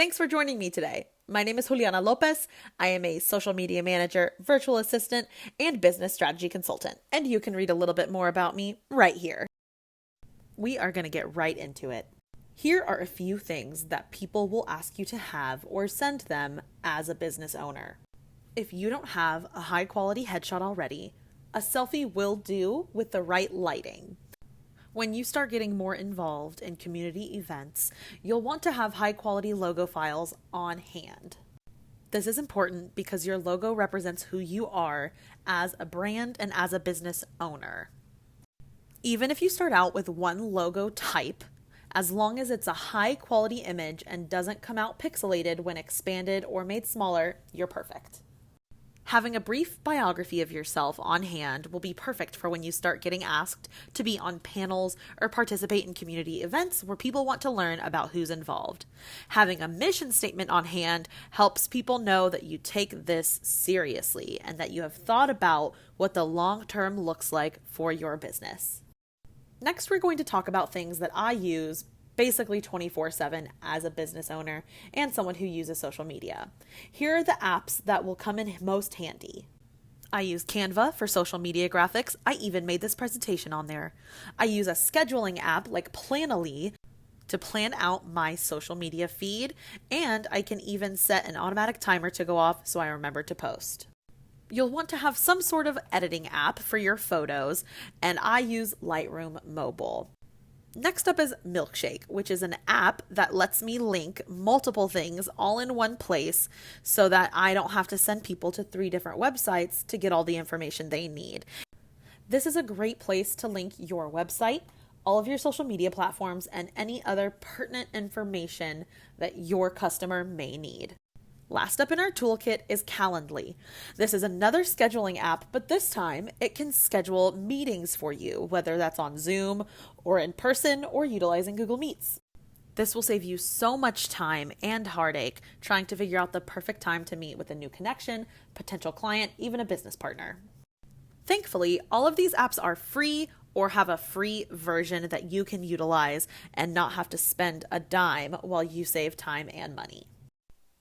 Thanks for joining me today. My name is Juliana Lopez. I am a social media manager, virtual assistant, and business strategy consultant. And you can read a little bit more about me right here. We are going to get right into it. Here are a few things that people will ask you to have or send them as a business owner. If you don't have a high quality headshot already, a selfie will do with the right lighting. When you start getting more involved in community events, you'll want to have high quality logo files on hand. This is important because your logo represents who you are as a brand and as a business owner. Even if you start out with one logo type, as long as it's a high quality image and doesn't come out pixelated when expanded or made smaller, you're perfect. Having a brief biography of yourself on hand will be perfect for when you start getting asked to be on panels or participate in community events where people want to learn about who's involved. Having a mission statement on hand helps people know that you take this seriously and that you have thought about what the long term looks like for your business. Next, we're going to talk about things that I use basically 24/7 as a business owner and someone who uses social media. Here are the apps that will come in most handy. I use Canva for social media graphics. I even made this presentation on there. I use a scheduling app like Planoly to plan out my social media feed, and I can even set an automatic timer to go off so I remember to post. You'll want to have some sort of editing app for your photos, and I use Lightroom Mobile. Next up is Milkshake, which is an app that lets me link multiple things all in one place so that I don't have to send people to 3 different websites to get all the information they need. This is a great place to link your website, all of your social media platforms, and any other pertinent information that your customer may need. Last up in our toolkit is Calendly. This is another scheduling app, but this time it can schedule meetings for you, whether that's on Zoom or in person or utilizing Google Meets. This will save you so much time and heartache trying to figure out the perfect time to meet with a new connection, potential client, even a business partner. Thankfully, all of these apps are free or have a free version that you can utilize and not have to spend a dime while you save time and money.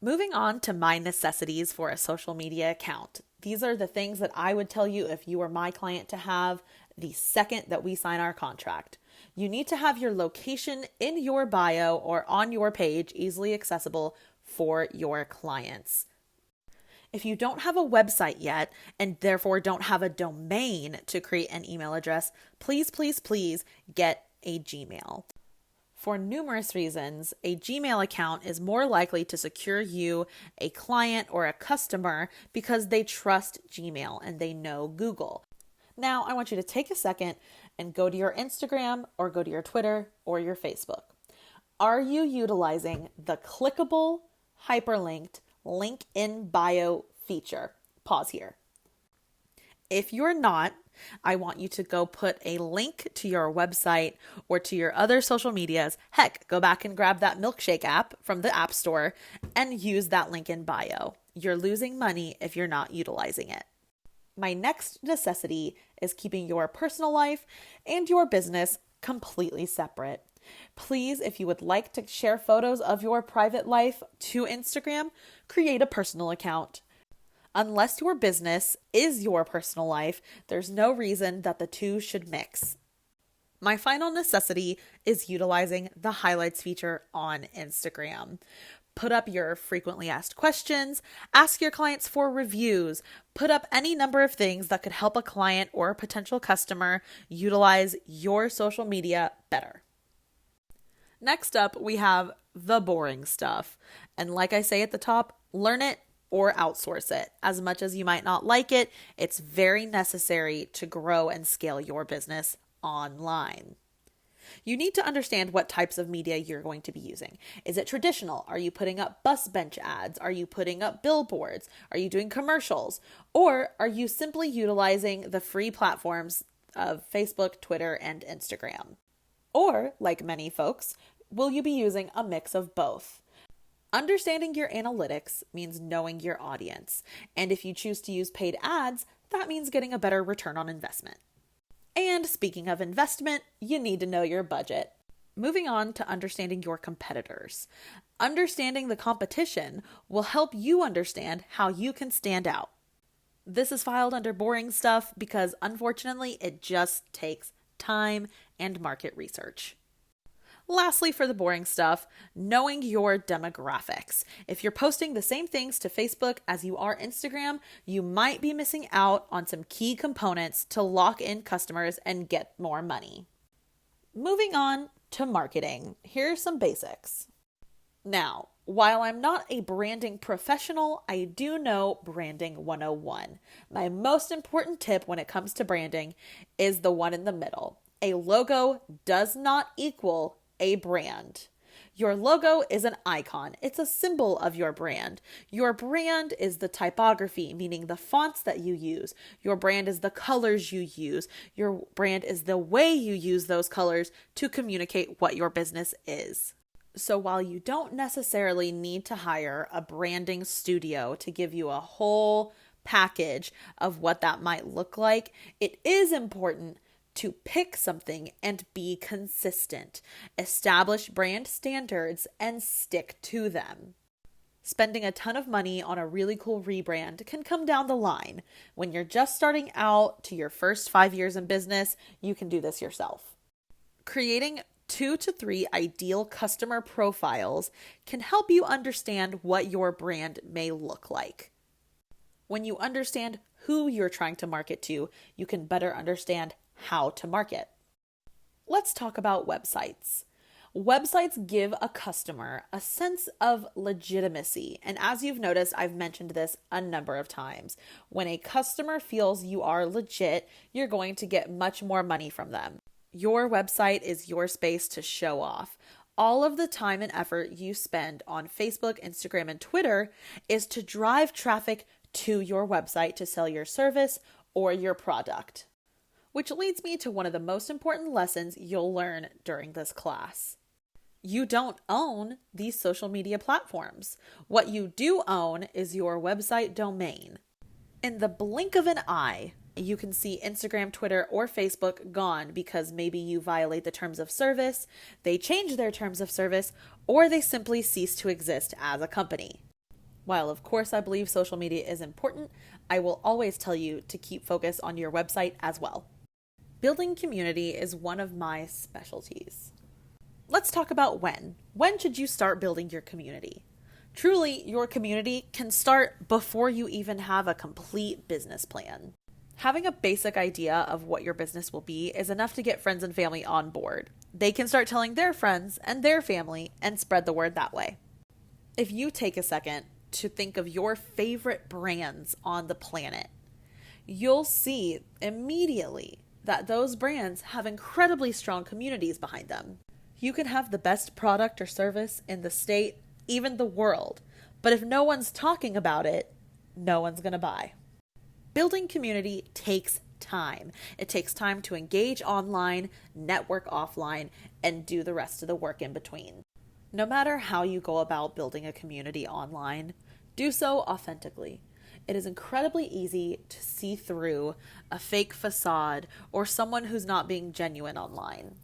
Moving on to my necessities for a social media account. These are the things that I would tell you if you were my client to have the second that we sign our contract. You need to have your location in your bio or on your page easily accessible for your clients. If you don't have a website yet and therefore don't have a domain to create an email address, please get a Gmail. For numerous reasons, a Gmail account is more likely to secure you a client or a customer because they trust Gmail and they know Google. Now, I want you to take a second and go to your Instagram or go to your Twitter or your Facebook. Are you utilizing the clickable, hyperlinked, link in bio feature? Pause here. If you're not, I want you to go put a link to your website or to your other social medias. Heck, go back and grab that Milkshake app from the App Store and use that link in bio. You're losing money if you're not utilizing it. My next necessity is keeping your personal life and your business completely separate. Please, if you would like to share photos of your private life to Instagram, create a personal account. Unless your business is your personal life, there's no reason that the two should mix. My final necessity is utilizing the highlights feature on Instagram. Put up your frequently asked questions, ask your clients for reviews, put up any number of things that could help a client or a potential customer utilize your social media better. Next up, we have the boring stuff. And like I say at the top, learn it or outsource it. As much as you might not like it, it's very necessary to grow and scale your business online. You need to understand what types of media you're going to be using. Is it traditional? Are you putting up bus bench ads? Are you putting up billboards? Are you doing commercials? Or are you simply utilizing the free platforms of Facebook, Twitter, and Instagram? Or, like many folks, will you be using a mix of both? Understanding your analytics means knowing your audience. And if you choose to use paid ads, that means getting a better return on investment. And speaking of investment, you need to know your budget. Moving on to understanding your competitors. Understanding the competition will help you understand how you can stand out. This is filed under boring stuff because unfortunately it just takes time and market research. Lastly, for the boring stuff, knowing your demographics. If you're posting the same things to Facebook as you are Instagram, you might be missing out on some key components to lock in customers and get more money. Moving on to marketing, here are some basics. Now, while I'm not a branding professional, I do know Branding 101. My most important tip when it comes to branding is the one in the middle. A logo does not equal a brand. Your logo is an icon. It's a symbol of your brand. Your brand is the typography, meaning the fonts that you use. Your brand is the colors you use. Your brand is the way you use those colors to communicate what your business is. So while you don't necessarily need to hire a branding studio to give you a whole package of what that might look like, it is important to pick something and be consistent. Establish brand standards and stick to them. Spending a ton of money on a really cool rebrand can come down the line. When you're just starting out to your first 5 years in business, you can do this yourself. Creating 2 to 3 ideal customer profiles can help you understand what your brand may look like. When you understand who you're trying to market to, you can better understand how to market. Let's talk about websites. Websites give a customer a sense of legitimacy. And as you've noticed, I've mentioned this a number of times. When a customer feels you are legit, you're going to get much more money from them. Your website is your space to show off. All of the time and effort you spend on Facebook, Instagram, and Twitter is to drive traffic to your website to sell your service or your product. Which leads me to one of the most important lessons you'll learn during this class. You don't own these social media platforms. What you do own is your website domain. In the blink of an eye, you can see Instagram, Twitter, or Facebook gone because maybe you violate the terms of service, they change their terms of service, or they simply cease to exist as a company. While of course I believe social media is important, I will always tell you to keep focus on your website as well. Building community is one of my specialties. Let's talk about when. When should you start building your community? Truly, your community can start before you even have a complete business plan. Having a basic idea of what your business will be is enough to get friends and family on board. They can start telling their friends and their family and spread the word that way. If you take a second to think of your favorite brands on the planet, you'll see immediately that those brands have incredibly strong communities behind them. You can have the best product or service in the state, even the world, but if no one's talking about it, no one's going to buy. Building community takes time. It takes time to engage online, network offline, and do the rest of the work in between. No matter how you go about building a community online, do so authentically. It is incredibly easy to see through a fake facade or someone who's not being genuine online.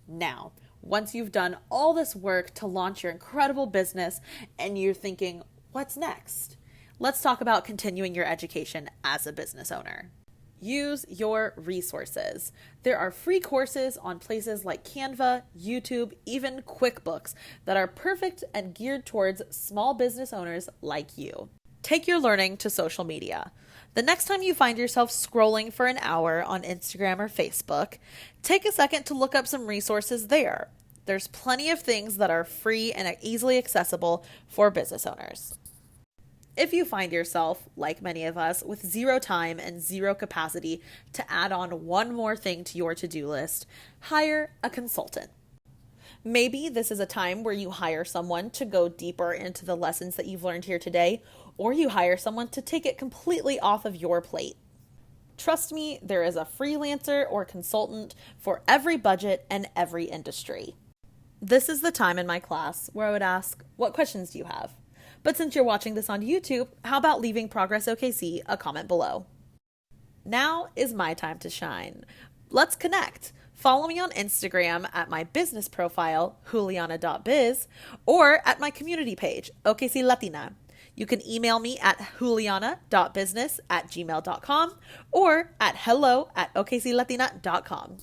Now, once you've done all this work to launch your incredible business and you're thinking, what's next? Let's talk about continuing your education as a business owner. Use your resources. There are free courses on places like Canva, YouTube, even QuickBooks that are perfect and geared towards small business owners like you. Take your learning to social media. The next time you find yourself scrolling for an hour on Instagram or Facebook, take a second to look up some resources there. There's plenty of things that are free and easily accessible for business owners. If you find yourself, like many of us, with zero time and zero capacity to add on one more thing to your to-do list, hire a consultant. Maybe this is a time where you hire someone to go deeper into the lessons that you've learned here today, or you hire someone to take it completely off of your plate. Trust me, there is a freelancer or consultant for every budget and every industry. This is the time in my class where I would ask, what questions do you have? But since you're watching this on YouTube, how about leaving Progress OKC a comment below? Now is my time to shine. Let's connect. Follow me on Instagram at my business profile, juliana.biz, or at my community page, OKC Latina. You can email me at juliana.business@gmail.com or at hello@okclatina.com.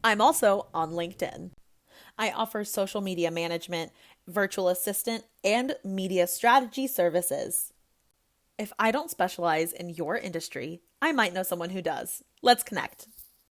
I'm also on LinkedIn. I offer social media management, virtual assistant, and media strategy services. If I don't specialize in your industry, I might know someone who does. Let's connect.